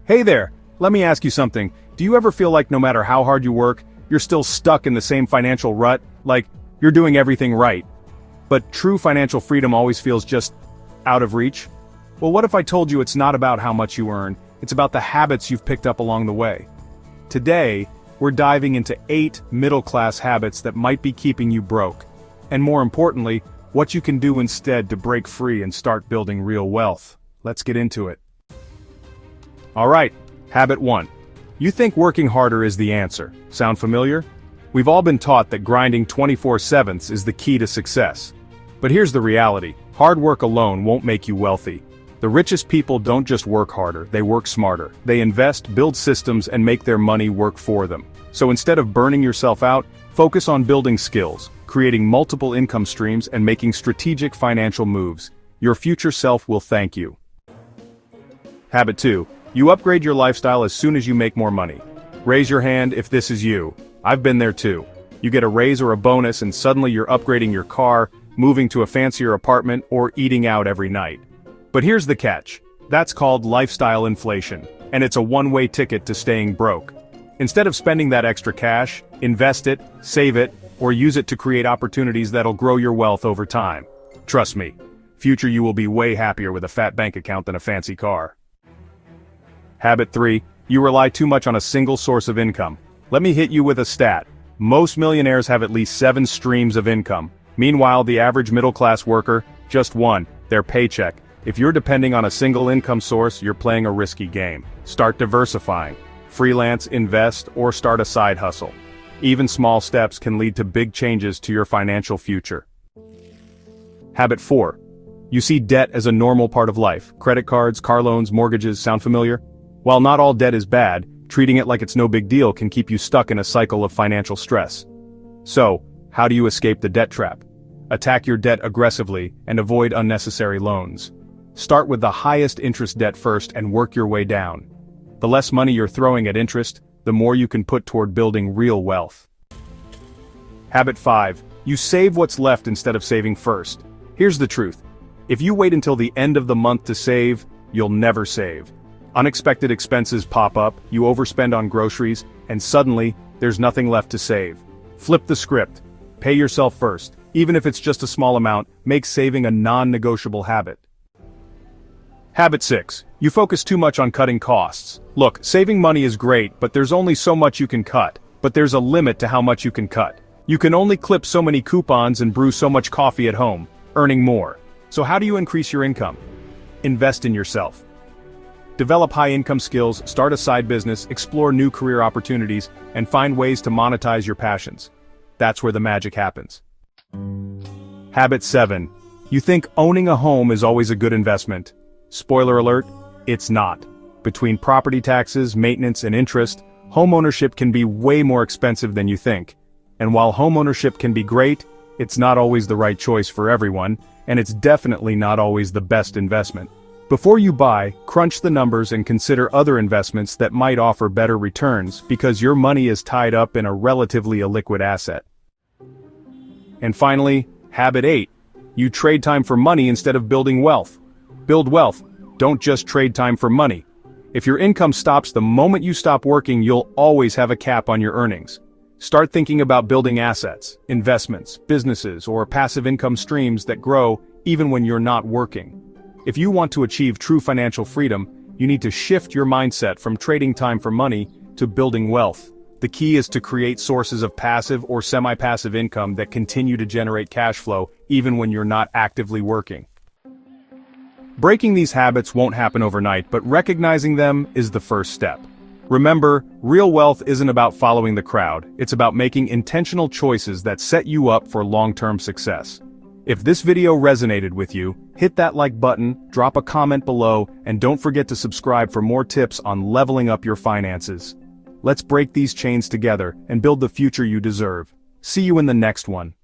Hey there, let me ask you something. Do you ever feel like no matter how hard you work, you're still stuck in the same financial rut? Like, you're doing everything right, but true financial freedom always feels just out of reach? Well, what if I told you it's not about how much you earn, it's about the habits you've picked up along the way? Today, we're diving into 8 middle-class habits that might be keeping you broke. And more importantly, what you can do instead to break free and start building real wealth. Let's get into it. Alright, habit 1. You think working harder is the answer. Sound familiar? We've all been taught that grinding 24/7 is the key to success. But here's the reality. Hard work alone won't make you wealthy. The richest people don't just work harder, they work smarter. They invest, build systems, and make their money work for them. So instead of burning yourself out, focus on building skills, creating multiple income streams, and making strategic financial moves. Your future self will thank you. Habit 2. You upgrade your lifestyle as soon as you make more money. Raise your hand if this is you. I've been there too. You get a raise or a bonus and suddenly you're upgrading your car, moving to a fancier apartment, or eating out every night. But here's the catch. That's called lifestyle inflation, and it's a one-way ticket to staying broke. Instead of spending that extra cash, invest it, save it, or use it to create opportunities that'll grow your wealth over time. Trust me, future you will be way happier with a fat bank account than a fancy car. Habit 3. You rely too much on a single source of income. Let me hit you with a stat. Most millionaires have at least 7 streams of income. Meanwhile, the average middle-class worker, just one, their paycheck. If you're depending on a single income source, you're playing a risky game. Start diversifying. Freelance, invest, or start a side hustle. Even small steps can lead to big changes to your financial future. Habit 4. You see debt as a normal part of life. Credit cards, car loans, mortgages, sound familiar? While not all debt is bad, treating it like it's no big deal can keep you stuck in a cycle of financial stress. So, how do you escape the debt trap? Attack your debt aggressively and avoid unnecessary loans. Start with the highest interest debt first and work your way down. The less money you're throwing at interest, the more you can put toward building real wealth. Habit 5. You save what's left instead of saving first. Here's the truth. If you wait until the end of the month to save, you'll never save. Unexpected expenses pop up, you overspend on groceries, and suddenly, there's nothing left to save. Flip the script. Pay yourself first. Even if it's just a small amount, make saving a non-negotiable habit. Habit 6. You focus too much on cutting costs. Look, saving money is great, but there's only so much you can cut. But there's a limit to how much you can cut. You can only clip so many coupons and brew so much coffee at home, earning more. So how do you increase your income? Invest in yourself. Develop high-income skills, start a side business, explore new career opportunities, and find ways to monetize your passions. That's where the magic happens. Habit 7. You think owning a home is always a good investment. Spoiler alert, it's not. Between property taxes, maintenance, and interest, homeownership can be way more expensive than you think. And while homeownership can be great, it's not always the right choice for everyone, and it's definitely not always the best investment. Before you buy, crunch the numbers and consider other investments that might offer better returns because your money is tied up in a relatively illiquid asset. And finally, habit 8. You trade time for money instead of building wealth. Build wealth, don't just trade time for money. If your income stops the moment you stop working, you'll always have a cap on your earnings. Start thinking about building assets, investments, businesses, or passive income streams that grow even when you're not working. If you want to achieve true financial freedom, you need to shift your mindset from trading time for money to building wealth. The key is to create sources of passive or semi-passive income that continue to generate cash flow even when you're not actively working. Breaking these habits won't happen overnight, but recognizing them is the first step. Remember, real wealth isn't about following the crowd, it's about making intentional choices that set you up for long-term success. If this video resonated with you, hit that like button, drop a comment below, and don't forget to subscribe for more tips on leveling up your finances. Let's break these chains together and build the future you deserve. See you in the next one.